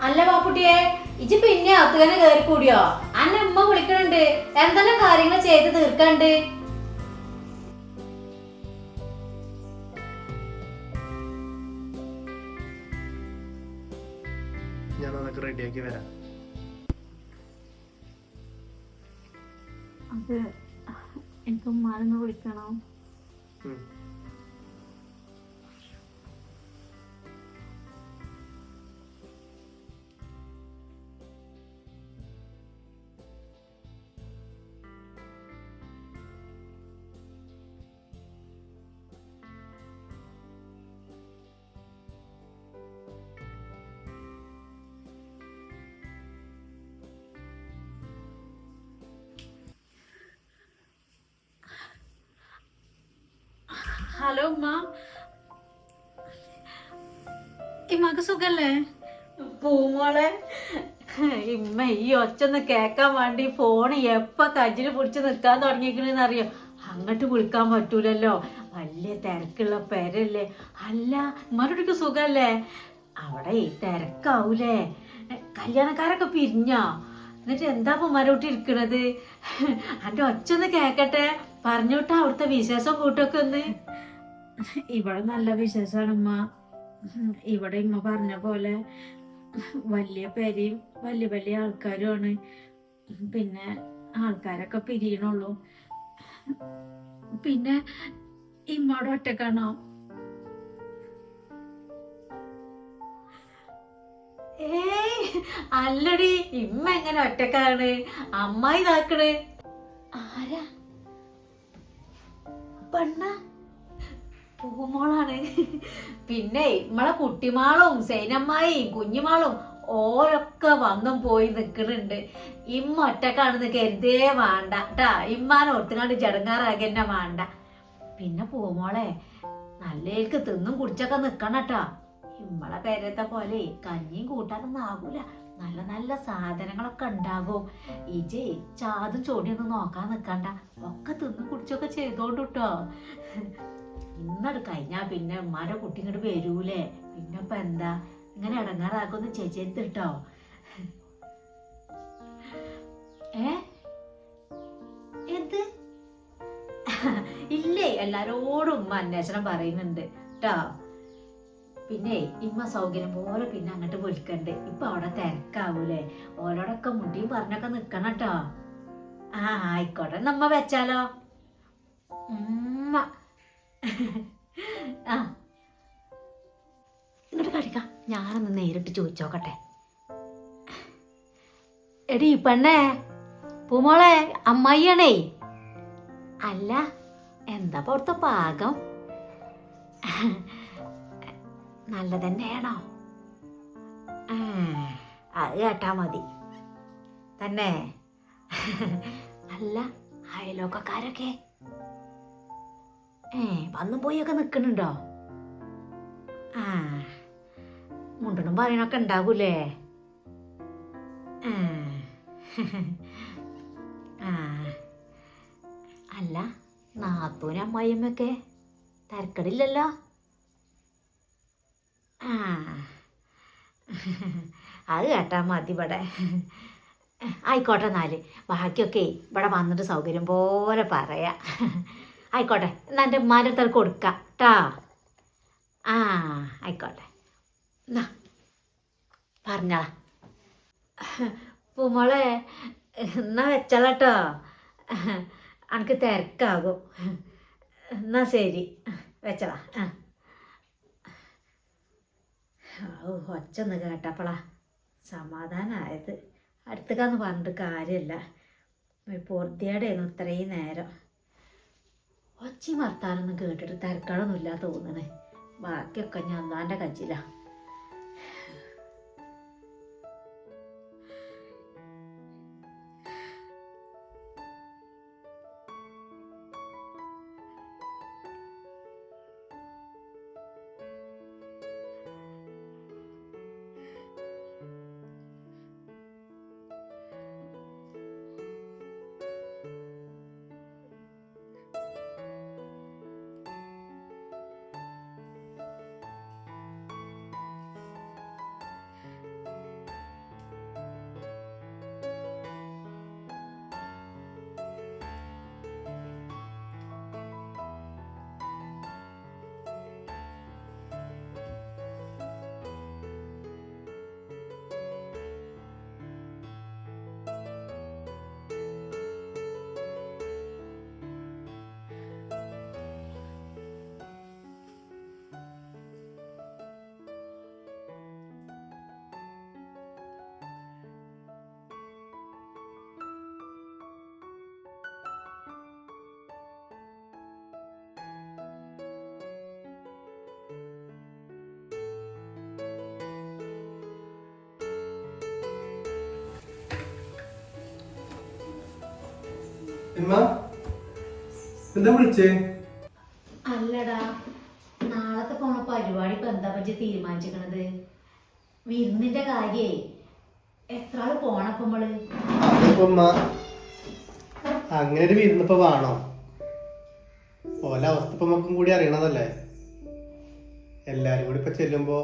അല്ല പാപ്പുട്ടിയെ ഇജ് പിന്നെ അത്തുകനെ കയറി കൂടിയോ? അന്നെ ഉമ്മ വിളിക്കണുണ്ട്, എന്തെല്ലാം കാര്യങ്ങൾ ചെയ്ത് തീർക്കണ്ട്. ഞാൻ അതൊക്കെ റെഡിയാക്കി വരാം. അത് എനിക്ക് ഉമ്മാനൊന്ന് വിളിക്കണം. ഹലോ ഉമ്മ, ഇമ്മക്ക് സുഖല്ലേ? പൂമോളെ, ഇമ്മ ഈ ഒച്ചൊന്ന് കേക്കാൻ വേണ്ടി ഫോണ് എപ്പ കജിന് പിടിച്ച് നിൽക്കാൻ തുടങ്ങിക്കണെന്ന് അറിയോ? അങ്ങോട്ട് വിളിക്കാൻ പറ്റൂലല്ലോ, വലിയ തിരക്കുള്ള പേരല്ലേ. അല്ല ഉമ്മരോടൊക്കെ സുഖല്ലേ? അവിടെ തിരക്കാവൂലേ? കല്യാണക്കാരൊക്കെ പിരിഞ്ഞോ? എന്നിട്ട് എന്താ ഉമ്മരോട്ട് ഇരിക്കണത്? അന്റെ ഒച്ചൊന്ന് കേക്കട്ടെ, പറഞ്ഞോട്ടാ അവിടുത്തെ വിശേഷം കൂട്ടൊക്കെ ഒന്ന്. ഇവിടെ നല്ല വിശേഷമാണ് ഉമ്മ. ഇവിടെ ഇമ്മ പറഞ്ഞ പോലെ വലിയ പേരെയും വലിയ വലിയ ആൾക്കാരുമാണ്. പിന്നെ ആൾക്കാരൊക്കെ പിരിയണുള്ളൂ. പിന്നെ ഇമ്മോടെ ഒറ്റക്കാണോ? ഏയ് അല്ലടി, ഇമ്മ എങ്ങനെ ഒറ്റക്കാണ്? അമ്മായി ഇതാക്കണ്. ആരാ? പെണ്ണ? പൂമോളാണ്. പിന്നെ നമ്മളെ കുട്ടിമാളും സൈനമ്മായും കുഞ്ഞുമാളും ഓരൊക്കെ വന്നും പോയി നിക്കണുണ്ട്. ഇമ്മ ഒറ്റക്കാണെന്ന് കരുതേ വേണ്ട ട്ടാ. ഇമ്മാനെ ഓർത്തുകാണ്ട് ജടങ്ങാറാകന്നെ വേണ്ട. പിന്നെ പൂമോളെ, നല്ലേക്ക് തിന്നും കുടിച്ചൊക്കെ നിക്കണട്ടാ. ഇമ്മളെ പേരത്തെ പോലെ കഞ്ഞിയും കൂട്ടാനൊന്നും ആകൂല. നല്ല നല്ല സാധനങ്ങളൊക്കെ ഉണ്ടാകും. ഇജേ ചാതും ചോടിയൊന്നും നോക്കാൻ നിക്കണ്ട, ഒക്കെ തിന്നും കുടിച്ചൊക്കെ ചെയ്തോണ്ടിട്ടോ. ഇന്നട് കഴിഞ്ഞാ പിന്നെ ഉമ്മാരെ കുട്ടി ഇങ്ങോട്ട് വരൂലേ. പിന്നെപ്പ എന്താ ഇങ്ങനെ ഇടങ്ങാറാക്കൊന്ന് ചേച്ചെടുത്തിട്ടോ. എന്ത്? ഇല്ലേ, എല്ലാരോടും ഉമ്മ അന്വേഷണം പറയുന്നുണ്ട് ട്ടോ. പിന്നെ ഇമ്മ സൗകര്യം പോലെ പിന്നെ അങ്ങോട്ട് വിളിക്കണ്ട്. ഇപ്പൊ അവിടെ തിരക്കാവൂലേ, ഓരോടൊക്കെ മുടിയും പറഞ്ഞൊക്കെ നിക്കണം കേട്ടോ. ആ ആയിക്കോട്ടെ, നമ്മ വെച്ചാലോ. ഉമ്മ ആ ഇങ്ങോട്ട് കളിക്കാം. ഞാനൊന്ന് നേരിട്ട് ചോദിച്ചോക്കട്ടെ. എടി പെണ്ണേ, പൂമോളെ, അമ്മായിയാണേ. അല്ല, എന്താ പുറത്തെ പാകം? നല്ലതന്നെയാണോ? അത് കേട്ടാ മതി തന്നെ. അല്ല, അയലോക്കക്കാരൊക്കെ വന്നും പോയൊക്കെ നിക്കണുണ്ടോ? ആ മുണ്ടനും പറയണൊക്കെ ഉണ്ടാകൂലേ? ആ അല്ല, നാത്തൂനും അമ്മായിയമ്മയൊക്കെ തരക്കടില്ലല്ലോ? ആ അത് കേട്ടാ മതി ഇവിടെ. ആയിക്കോട്ടെ, എന്നാല് ബാക്കിയൊക്കെ ഇവിടെ വന്നിട്ട് സൗകര്യം പോലെ പറയാം. ആയിക്കോട്ടെ, എന്നാ എൻ്റെ ഉമ്മാൻ്റെ അടുത്ത് കൊടുക്കാം കേട്ടോ. ആ ആയിക്കോട്ടെ, എന്നാ പറഞ്ഞോളാ. പൂമോളെ, എന്നാ വെച്ചാളട്ടോ, എനിക്ക് തിരക്കാകും. എന്നാ ശരി, വെച്ചളാ. ഒച്ചൊന്ന് കേട്ടപ്പോളാ സമാധാനമായത്. അടുത്തേക്കാന്ന് പറഞ്ഞിട്ട് കാര്യമില്ല, പൊറുതിയേടായിരുന്നു ഇത്രയും നേരം. ഒച്ചയും വർത്താനൊന്നും കേട്ടിട്ട് തിരക്കടൊന്നുമില്ല തോന്നണേ. ബാക്കിയൊക്കെ ഞാൻ അള്ളാൻ്റെ കച്ചിലാ. എന്താ വിളിച്ചേ? അല്ലടാ, നാളത്തെ പോണ പരിപാടി ഇപ്പൊ എന്താ പറ്റി തീരുമാനിച്ചിരിക്കണത്? വിരുന്നിന്റെ കാര്യേ എത്ര ആള് പോണപ്പോ നമ്മള്? അതിപ്പോ അങ്ങനെ ഒരു വിരുന്നിപ്പോ വേണോ? ഓല അവസ്ഥ ഇപ്പൊ നമുക്കും കൂടി അറിയണതല്ലേ. എല്ലാരും കൂടി ഇപ്പൊ ചെല്ലുമ്പോ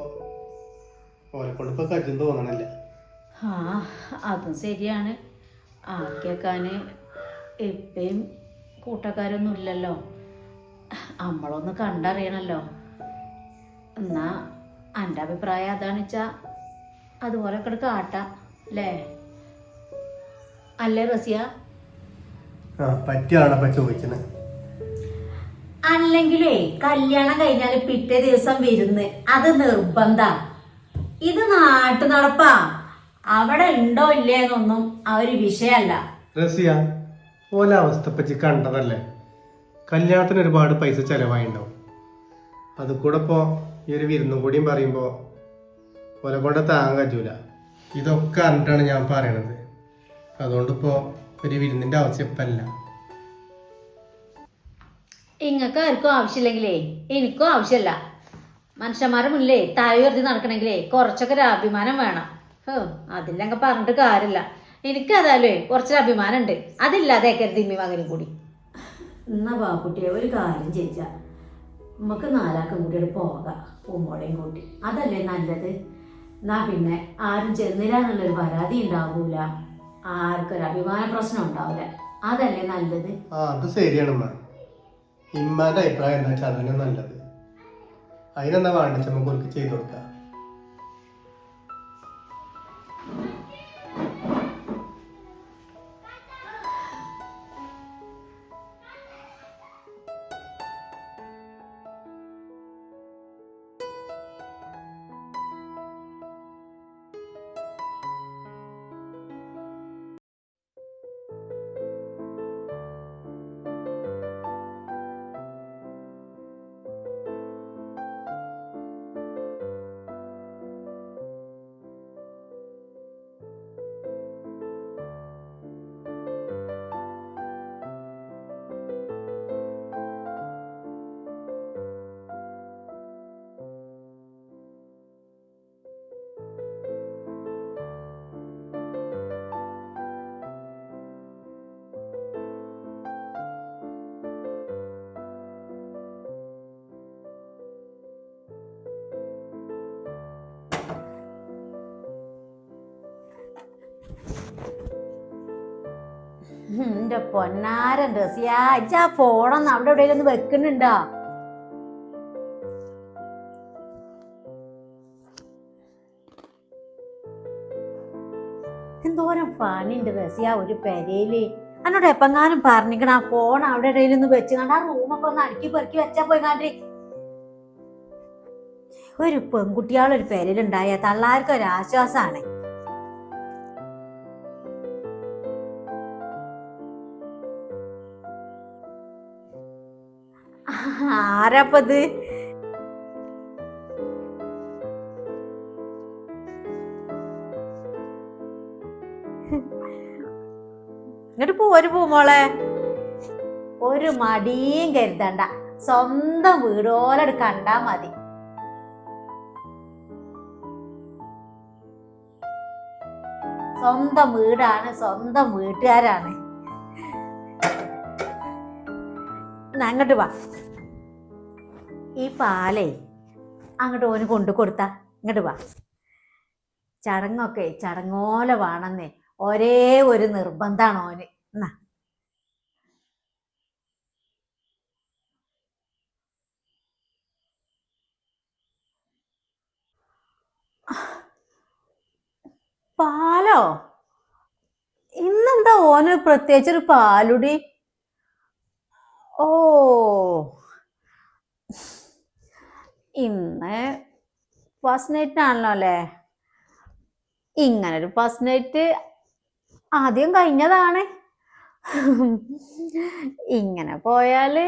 ഓലെ കൊണ്ട് ഇപ്പൊ കജ്ജും തോന്നണില്ല. ആ, അതും ശരിയാണ്. ആക്കിയേക്കാന് ഇപ്പയും കൂട്ടക്കാരൊന്നും ഇല്ലല്ലോ. നമ്മളൊന്ന് കണ്ടറിയണല്ലോ. എന്നാ എൻ്റെ അഭിപ്രായം അതാണെന്ന് വെച്ചാ അതുപോലെ ഒക്കെ കാട്ടാം അല്ലേ? അല്ലേ റസിയ? പറ്റിയാണപ്പ ചോദിച്ചത്. അല്ലെങ്കിലേ കല്യാണം കഴിഞ്ഞാല് പിറ്റേ ദിവസം വിരുന്ന് അത് നിർബന്ധ. ഇത് നാട്ടു നടപ്പാ. അവിടെ ഉണ്ടോ ഇല്ലേന്നൊന്നും അവര് വിഷയല്ല. റസിയ, ഓല അവസ്ഥ പറ്റി കണ്ടതല്ലേ. കല്യാണത്തിന് ഒരുപാട് പൈസ ചെലവായിണ്ടാവും. അത് കൂടെ ഇപ്പോ ഈ ഒരു വിരുന്നും കൂടിയും പറയുമ്പോ ഓലെ കൊണ്ട് താങ്ങാൻ കഴിയൂല. ഇതൊക്കെ അറിഞ്ഞിട്ടാണ് ഞാൻ പറയണത്. അതുകൊണ്ടിപ്പോ ഒരു വിരുന്നിന്റെ ആവശ്യം ഇപ്പല്ല. ഇങ്ങക്ക് ആർക്കും ആവശ്യമില്ലെങ്കിലേ എനിക്കും ആവശ്യമല്ല. മനുഷ്യന്മാരുടെ മുന്നിലേ താഴെ ഉയർത്തി നടക്കണമെങ്കിലേ കുറച്ചൊക്കെ ഒരു അഭിമാനം വേണം. അതില്ലങ്ങ പറഞ്ഞിട്ട് കാര്യമില്ല. എനിക്കതാലേ കുറച്ചൊരു അഭിമാനം ഉണ്ട്. അതില്ലാതെ തിമ്മി മകനും കൂടി. എന്നാ ബാപ്പുട്ടിയെ ഒരു കാര്യം ചെയ്യിച്ച നമുക്ക് നാലാക്കും കൂടി പോകാം, പൂമോളെയും കൂട്ടി. അതല്ലേ നല്ലത്. എന്നാ പിന്നെ ആരും ചെന്നില്ല എന്നുള്ളൊരു പരാതി ഉണ്ടാവൂല, ആർക്കൊരു അഭിമാന പ്രശ്നം ഉണ്ടാവില്ല. അതല്ലേ നല്ലത്. അത് ശരിയാണ്. ഇമ്മാന്റെ അഭിപ്രായം എന്താ വെച്ചാൽ അതന്നെ നല്ലത്. അതിനെന്താ വേണ്ട നമുക്ക് ചെയ്തു കൊടുക്കാം. എന്റെ പൊന്നാരൻ റസിയ, ഇജ്ജാ ഫോണൊന്ന് അവിടെ എവിടെയെങ്കിലും ഒന്ന് വെക്കുന്നുണ്ടോ? എന്തോരം പണിണ്ട് റസിയ ഒരു പെരയില്. എന്നോട് എപ്പെങ്ങാനും പറഞ്ഞിക്കണ ആ ഫോൺ അവിടെ എവിടെയെങ്കിലും ഒന്ന് വെച്ച് കണ്ട് ആ റൂമൊക്കെ ഒന്ന് അടുക്കി പെറുക്കി വെച്ചാ പോയി കണ്ട്. ഒരു പെൺകുട്ടികളൊരു പെരയിലുണ്ടായ തള്ളാർക്കും ഒരു ആശ്വാസാണ്. ആരാപ്പത്? ഇങ്ങോട്ട് പോരുമോളെ. ഒരു മടിയും കരുതണ്ട, സ്വന്തം വീടോലെ കണ്ടാ മതി. സ്വന്തം വീടാണ്, സ്വന്തം വീട്ടുകാരാണ്. അങ്ങോട്ട് വാ. ഈ പാലേ അങ്ങോട്ട് ഓന് കൊണ്ടു കൊടുത്താ. ഇങ്ങോട്ട് വാ. ചടങ്ങൊക്കെ ചടങ്ങോലെ വേണമെന്നേ ഒരേ ഒരു നിർബന്ധാണ് ഓന്. എന്നാ പാലോ? ഇന്നെന്താ ഓന് പ്രത്യേകിച്ചൊരു പാലുടി? ഓ, ഇന്ന് ഫസ്റ്റ് നൈറ്റിനാണല്ലോ അല്ലേ? ഇങ്ങനൊരു ഫസ്റ്റ് നൈറ്റ് ആദ്യം കഴിഞ്ഞതാണ്. ഇങ്ങനെ പോയാല്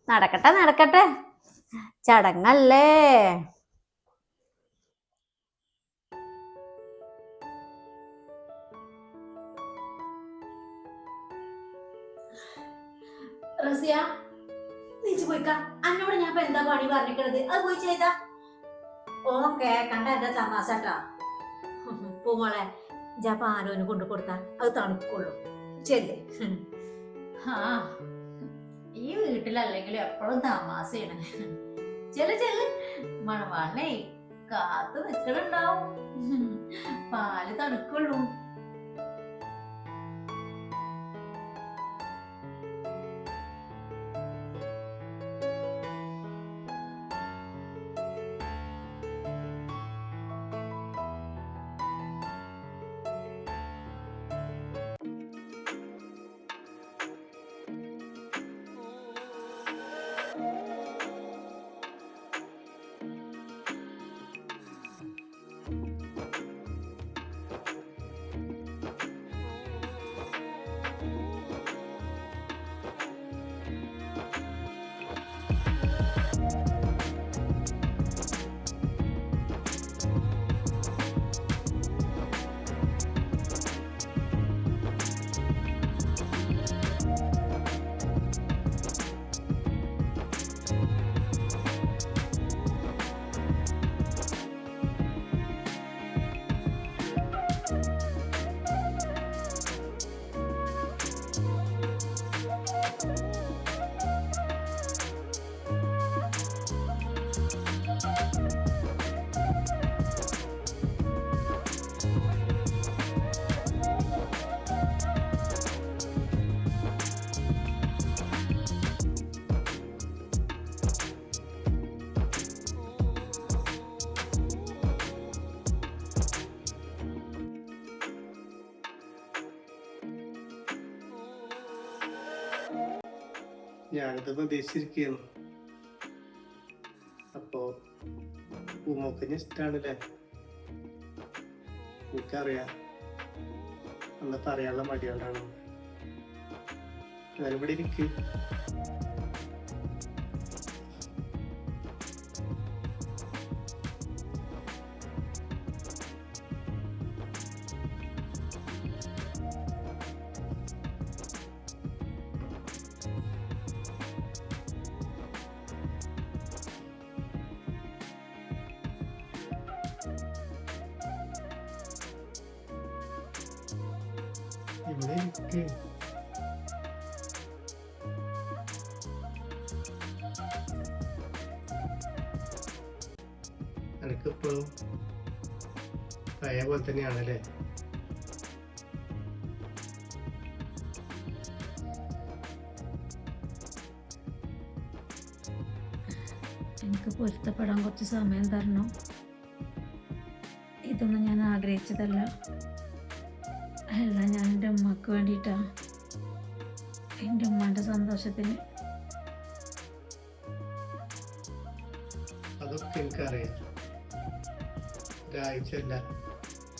നടക്കട്ടെ നടക്കട്ടെ, ചടങ്ങല്ലേ. റസിയ നീച്ചു പോയിക്ക. അന്നോട് ഞാൻ ഇപ്പൊ എന്താ പണി പറഞ്ഞിക്കണത്? അത് പോയി ചെയ്താ ഓക്കെ. കണ്ട എന്റെ തമാശട്ടാ. പൂമോളെ ജാപ്പ ആരോന് കൊണ്ടു കൊടുത്താ അത് തണുക്കുള്ളൂ. ചെല്ലേ. ആ ഈ വീട്ടിലല്ലെങ്കിലും എപ്പോഴും തമാശയാണ്. ചെല്ല് മണവാളനെ കാത്തു നിക്കണുണ്ടാവും. പാല് തണുക്കുള്ളൂ. ഞാനിത് പ്രതീക്ഷിച്ചിരിക്കുന്നു. അപ്പോ പൂമോക്കിന് ഇഷ്ടാണല്ലേ? എനിക്കറിയാം. അന്ന് പറയാനുള്ള മടിയോണ്ടാണ്. ഞാനിവിടെ ഇരിക്കും. ഇവിടെ ഇരിക്ക്. എനിക്കിപ്പോഴും പഴയ പോലെ തന്നെയാണല്ലേ? എനിക്ക് പൊരുത്തപ്പെടാൻ കുറച്ച് സമയം തരണം. ഇതൊന്നും ഞാൻ ആഗ്രഹിച്ചതല്ല. എല്ലാം ഞാൻ എൻ്റെ ഉമ്മക്ക് വേണ്ടിയിട്ടാ. എൻ്റെ ഉമ്മൻ്റെ സന്തോഷത്തിന്. അതൊക്കെ എനിക്കറിയാം. ഒരാഴ്ച അല്ല,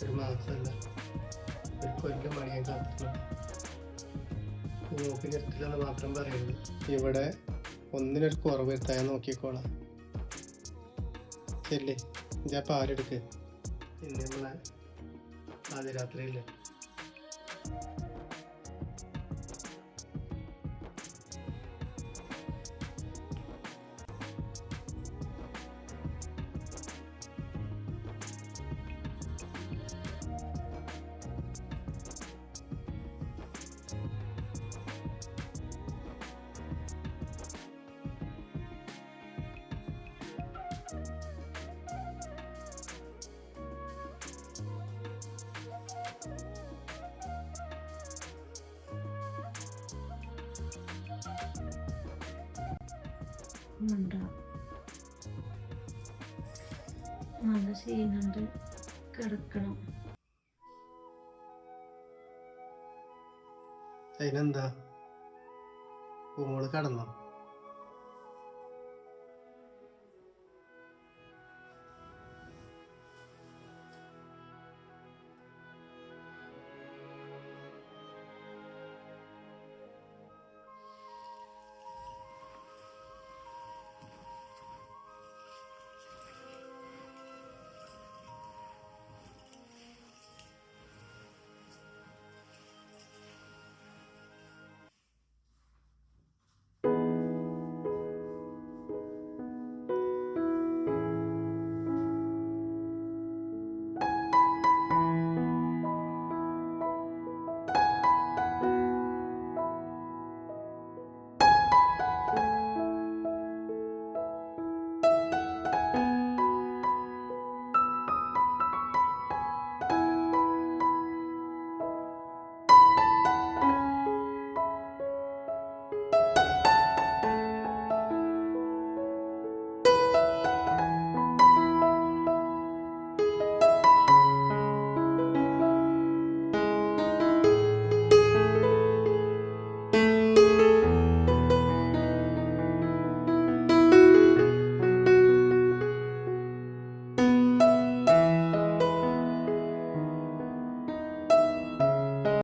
ഒരു മാസമല്ല, ഒരു കൊല്ലം മണിയാൻ കാത്തിരുന്നു. പൂമോക്കിന് ഇഷ്ടമില്ലെന്ന് മാത്രം പറയുന്നു. ഇവിടെ ഒന്നിനൊരു കുറവ് വരുത്താൻ നോക്കിക്കോളാം. ശരി, ഞാൻ പാലെടുക്ക്. ഇന്ന് നമ്മളെ ആദ്യ രാത്രിയില്ലേ? ഉണ്ടോ? നല്ല ക്ഷീണുണ്ട്, കിടക്കണം. അതിനെന്താ? പൂമോള് കടന്നോ?